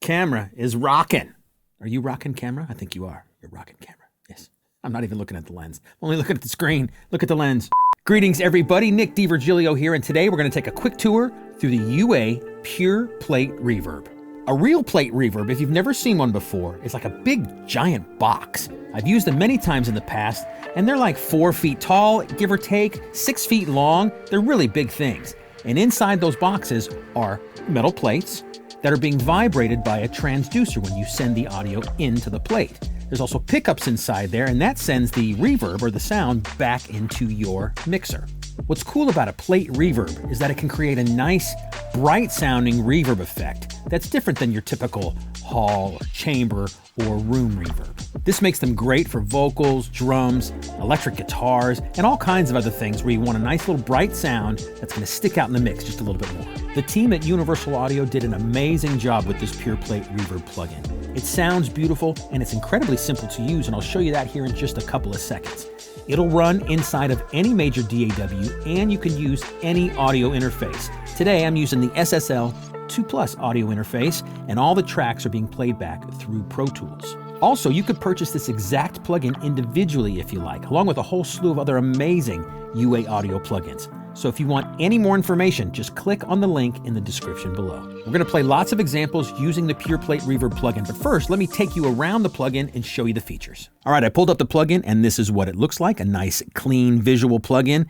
Camera is rocking. Are you rocking camera? I think you are. You're rocking camera. Yes. I'm not even looking at the lens. I'm only looking at the screen. Look at the lens. Greetings, everybody. Nick DiVirgilio here, and today we're going to take a quick tour through the UA Pure Plate Reverb. A real plate reverb, if you've never seen one before, is like a big, giant box. I've used them many times in the past, and they're like 4 feet tall, give or take, 6 feet long. They're really big things. And inside those boxes are metal plates that are being vibrated by a transducer when you send the audio into the plate. There's also pickups inside there, and that sends the reverb or the sound back into your mixer. What's cool about a plate reverb is that it can create a nice, bright-sounding reverb effect that's different than your typical hall or chamber or room reverb. This makes them great for vocals, drums, electric guitars, and all kinds of other things where you want a nice little bright sound that's going to stick out in the mix just a little bit more. The team at Universal Audio did an amazing job with this Pure Plate Reverb plugin. It sounds beautiful and it's incredibly simple to use, and I'll show you that here in just a couple of seconds. It'll run inside of any major DAW, and you can use any audio interface. Today I'm using the SSL 2 Plus audio interface, and all the tracks are being played back through Pro Tools. Also, you could purchase this exact plugin individually if you like, along with a whole slew of other amazing UA audio plugins. So if you want any more information, just click on the link in the description below. We're going to play lots of examples using the Pure Plate Reverb plugin, but first, let me take you around the plugin and show you the features. All right, I pulled up the plugin, and this is what it looks like, a nice, clean, visual plugin.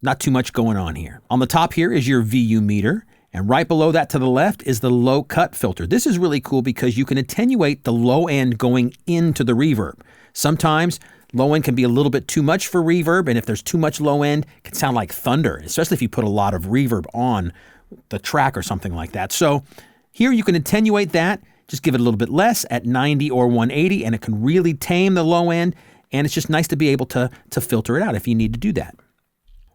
Not too much going on here. On the top here is your VU meter, and right below that to the left is the low cut filter. This is really cool because you can attenuate the low end going into the reverb. Sometimes low end can be a little bit too much for reverb, and if there's too much low end, it can sound like thunder, especially if you put a lot of reverb on the track or something like that. So here you can attenuate that, just give it a little bit less at 90 or 180, and it can really tame the low end, and it's just nice to be able to filter it out if you need to do that.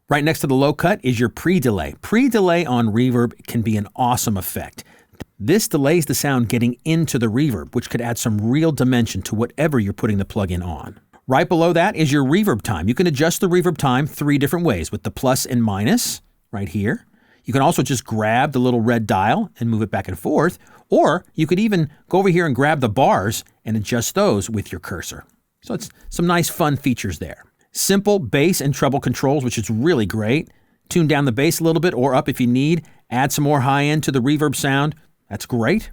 Right next to the low cut is your pre-delay. Pre-delay on reverb can be an awesome effect. This delays the sound getting into the reverb, which could add some real dimension to whatever you're putting the plugin on. Right below that is your reverb time. You can adjust the reverb time 3 different ways with the plus and minus right here. You can also just grab the little red dial and move it back and forth, or you could even go over here and grab the bars and adjust those with your cursor. So it's some nice fun features there. Simple bass and treble controls, which is really great. Tune down the bass a little bit or up if you need. Add some more high end to the reverb sound. That's great.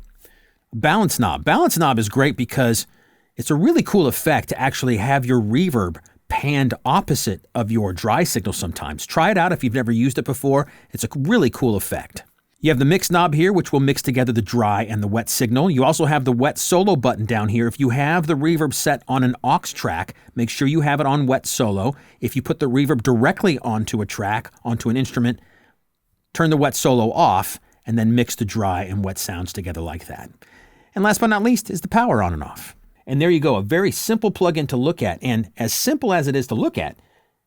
Balance knob. Balance knob is great because it's a really cool effect to actually have your reverb panned opposite of your dry signal sometimes. Try it out if you've never used it before. It's a really cool effect. You have the mix knob here, which will mix together the dry and the wet signal. You also have the wet solo button down here. If you have the reverb set on an aux track, make sure you have it on wet solo. If you put the reverb directly onto a track, onto an instrument, turn the wet solo off and then mix the dry and wet sounds together like that. And last but not least is the power on and off. And there you go, a very simple plugin to look at. And as simple as it is to look at,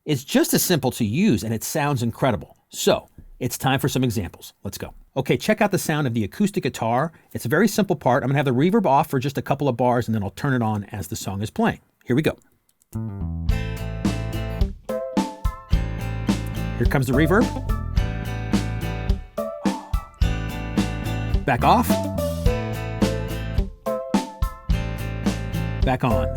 it's just as simple to use, and it sounds incredible. So it's time for some examples. Let's go. Okay, check out the sound of the acoustic guitar. It's a very simple part. I'm gonna have the reverb off for just a couple of bars, and then I'll turn it on as the song is playing. Here we go. Here comes the reverb. Back off. Back on.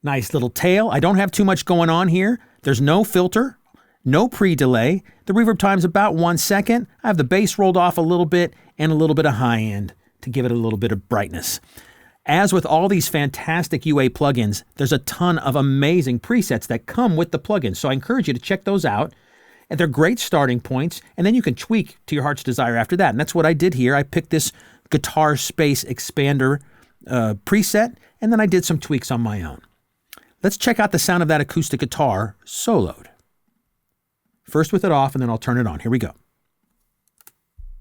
Nice little tail. I don't have too much going on here. There's no filter, no pre-delay. The reverb time's about 1 second. I have the bass rolled off a little bit and a little bit of high end to give it a little bit of brightness. As with all these fantastic UA plugins, there's a ton of amazing presets that come with the plugin. So I encourage you to check those out. And they're great starting points, and then you can tweak to your heart's desire after that. And that's what I did here. I picked this guitar space expander preset, and then I did some tweaks on my own. Let's check out the sound of that acoustic guitar soloed. First with it off, and then I'll turn it on. Here we go.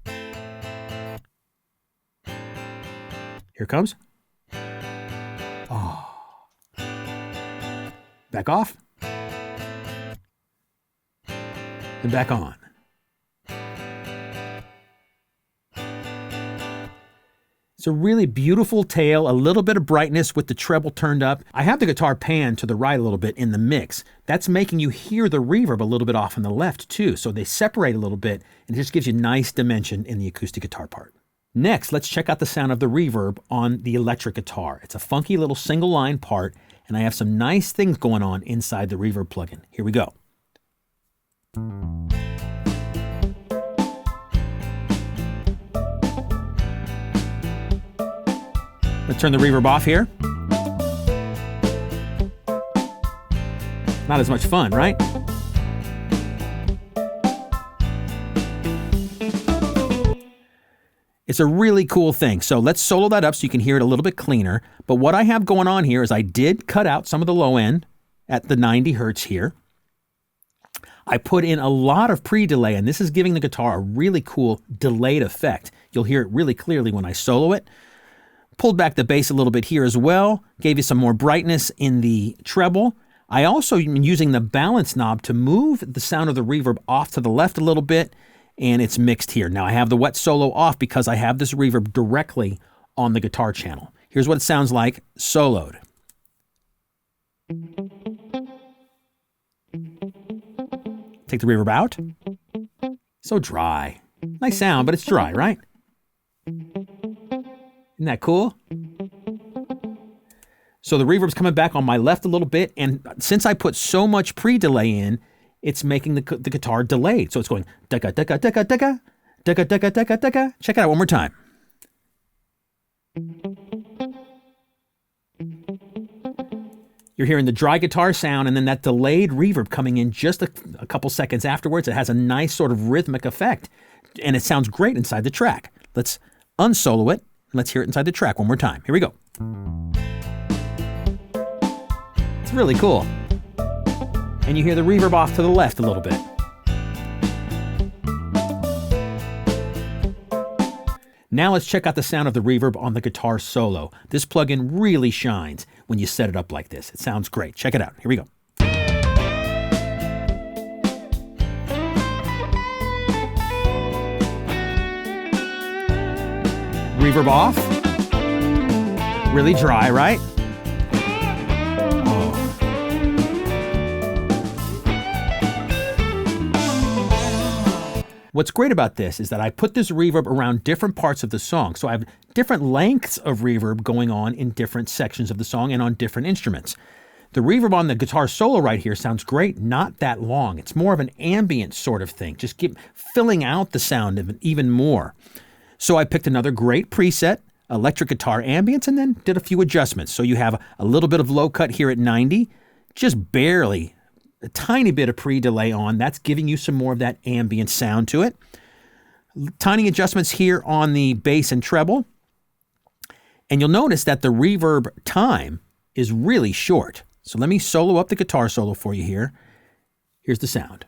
Here it comes. Oh. Back off. And back on. It's a really beautiful tail, a little bit of brightness with the treble turned up. I have the guitar panned to the right a little bit in the mix. That's making you hear the reverb a little bit off on the left too. So they separate a little bit and it just gives you nice dimension in the acoustic guitar part. Next, let's check out the sound of the reverb on the electric guitar. It's a funky little single line part and I have some nice things going on inside the reverb plugin. Here we go. Let's turn the reverb off here. Not as much fun, right? It's a really cool thing. So let's solo that up so you can hear it a little bit cleaner. But what I have going on here is I did cut out some of the low end at the 90 hertz here. I put in a lot of pre-delay, and this is giving the guitar a really cool delayed effect. You'll hear it really clearly when I solo it. Pulled back the bass a little bit here as well, gave you some more brightness in the treble. I also am using the balance knob to move the sound of the reverb off to the left a little bit, and it's mixed here. Now I have the wet solo off because I have this reverb directly on the guitar channel. Here's what it sounds like soloed. Take the reverb out. So dry. Nice sound, but it's dry, right? Isn't that cool? So the reverb's coming back on my left a little bit, and since I put so much pre-delay in, it's making the guitar delayed. So it's going deka deka deka deka deka deka deka deka. Check it out one more time. You're hearing the dry guitar sound and then that delayed reverb coming in just a couple seconds afterwards. It has a nice sort of rhythmic effect, and it sounds great inside the track. Let's unsolo it. Let's hear it inside the track one more time. Here we go. It's really cool. And you hear the reverb off to the left a little bit. Now let's check out the sound of the reverb on the guitar solo. This plugin really shines when you set it up like this. It sounds great. Check it out. Here we go. Reverb off. Really dry, right? Oh. What's great about this is that I put this reverb around different parts of the song. So I have different lengths of reverb going on in different sections of the song and on different instruments. The reverb on the guitar solo right here sounds great, not that long. It's more of an ambient sort of thing. Just filling out the sound even more. So I picked another great preset, electric guitar ambience, and then did a few adjustments. So you have a little bit of low cut here at 90, just barely, a tiny bit of pre-delay on. That's giving you some more of that ambient sound to it. Tiny adjustments here on the bass and treble. And you'll notice that the reverb time is really short. So let me solo up the guitar solo for you here. Here's the sound.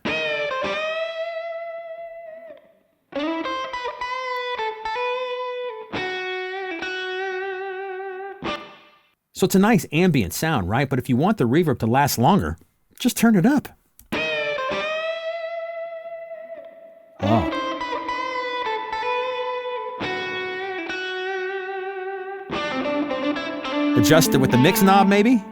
So it's a nice ambient sound, right? But if you want the reverb to last longer, just turn it up. Oh. Adjust it with the mix knob, maybe?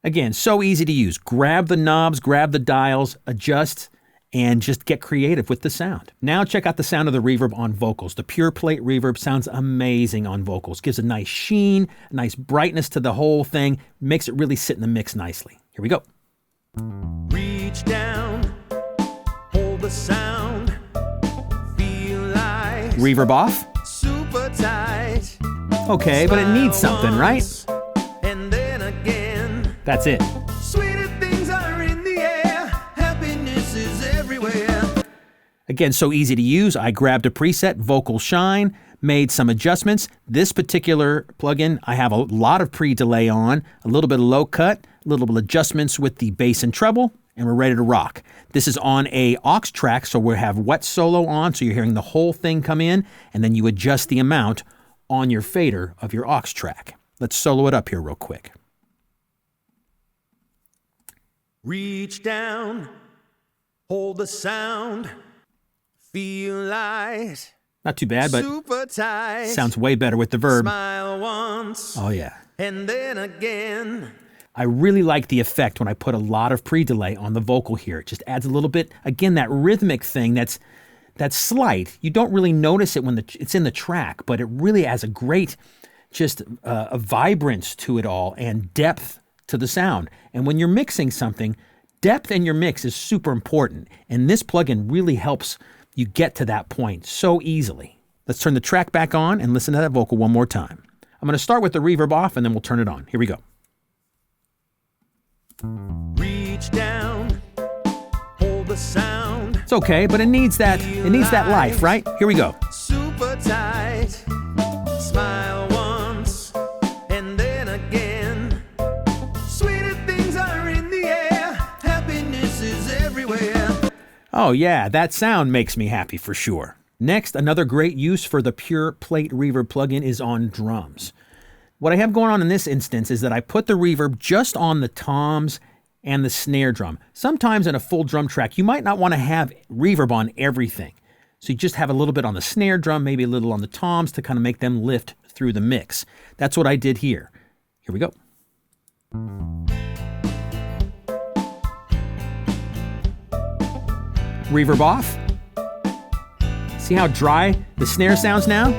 Again, so easy to use. Grab the knobs, grab the dials, adjust, and just get creative with the sound. Now check out the sound of the reverb on vocals. The Pure Plate Reverb sounds amazing on vocals. Gives a nice sheen, a nice brightness to the whole thing. Makes it really sit in the mix nicely. Here we go. Reach down, hold the sound, feel like Reverb off. super tight. Okay, but it needs something, right? And then again, That's it. sweeter things are in the air, happiness is everywhere. Again, so easy to use. I grabbed a preset, Vocal Shine, made some adjustments. This particular plugin, I have a lot of pre-delay on, a little bit of low cut, a little bit of adjustments with the bass and treble, and we're ready to rock. This is on a aux track, so we have wet solo on, so you're hearing the whole thing come in, and then you adjust the amount on your fader of your aux track. Let's solo it up here real quick. Reach down, hold the sound, feel light, Not too bad, but super tight. sounds way better with the verb. Smile once, Oh yeah. and then again. I really like the effect when I put a lot of pre-delay on the vocal here. It just adds a little bit, again, that rhythmic thing that's slight. You don't really notice it when it's in the track, but it really adds a great, just a vibrance to it all and depth to the sound. And when you're mixing something, depth in your mix is super important. And this plugin really helps you get to that point so easily. Let's turn the track back on and listen to that vocal one more time. I'm going to start with the reverb off and then we'll turn it on. Here we go. Reach down, hold the sound. It's okay, but it needs that life, right? Here we go. Super tight. Smile once, and then again. Sweeter things are in the air. Happiness is everywhere. Oh yeah, that sound makes me happy for sure. Next, another great use for the Pure Plate Reverb plugin is on drums. What I have going on in this instance is that I put the reverb just on the toms and the snare drum. Sometimes in a full drum track, you might not want to have reverb on everything. So you just have a little bit on the snare drum, maybe a little on the toms to kind of make them lift through the mix. That's what I did here. Here we go. Reverb off. See how dry the snare sounds now?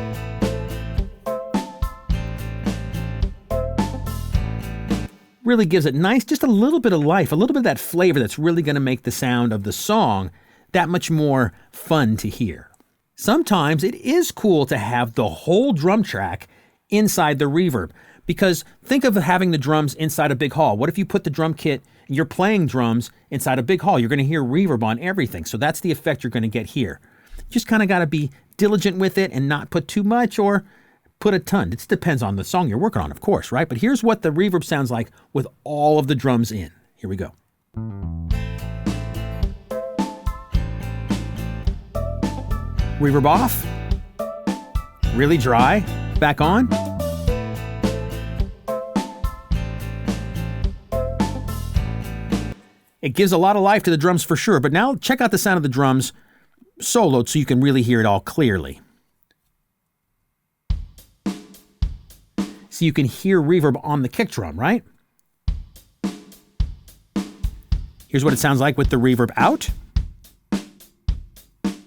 Really gives it nice, just a little bit of life, a little bit of that flavor that's really going to make the sound of the song that much more fun to hear. Sometimes it is cool to have the whole drum track inside the reverb, because think of having the drums inside a big hall. What if you put the drum kit and you're playing drums inside a big hall? You're going to hear reverb on everything. So that's the effect you're going to get here. Just kind of got to be diligent with it and not put too much or put a ton. It depends on the song you're working on, of course, right? But here's what the reverb sounds like with all of the drums in. Here we go. Reverb off. Really dry. Back on. It gives a lot of life to the drums for sure, but now check out the sound of the drums soloed so you can really hear it all clearly. So you can hear reverb on the kick drum, right? Here's what it sounds like with the reverb out.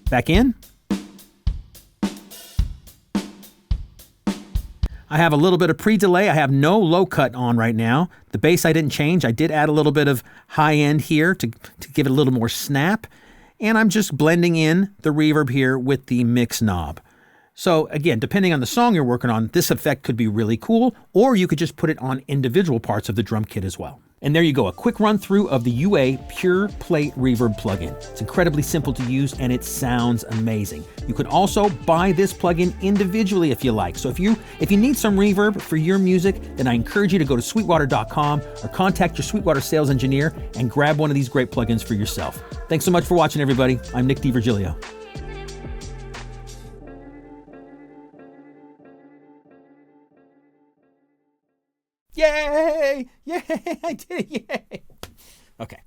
Back in. I have a little bit of pre-delay. I have no low cut on right now. The bass I didn't change. I did add a little bit of high end here to give it a little more snap. And I'm just blending in the reverb here with the mix knob. So again, depending on the song you're working on, this effect could be really cool, or you could just put it on individual parts of the drum kit as well. And there you go, a quick run through of the UA Pure Plate Reverb plugin. It's incredibly simple to use and it sounds amazing. You can also buy this plugin individually if you like. So if you need some reverb for your music, then I encourage you to go to sweetwater.com or contact your Sweetwater sales engineer and grab one of these great plugins for yourself. Thanks so much for watching, everybody. I'm Nick DiVirgilio. Yay! Yay! I did it! Yay! Okay.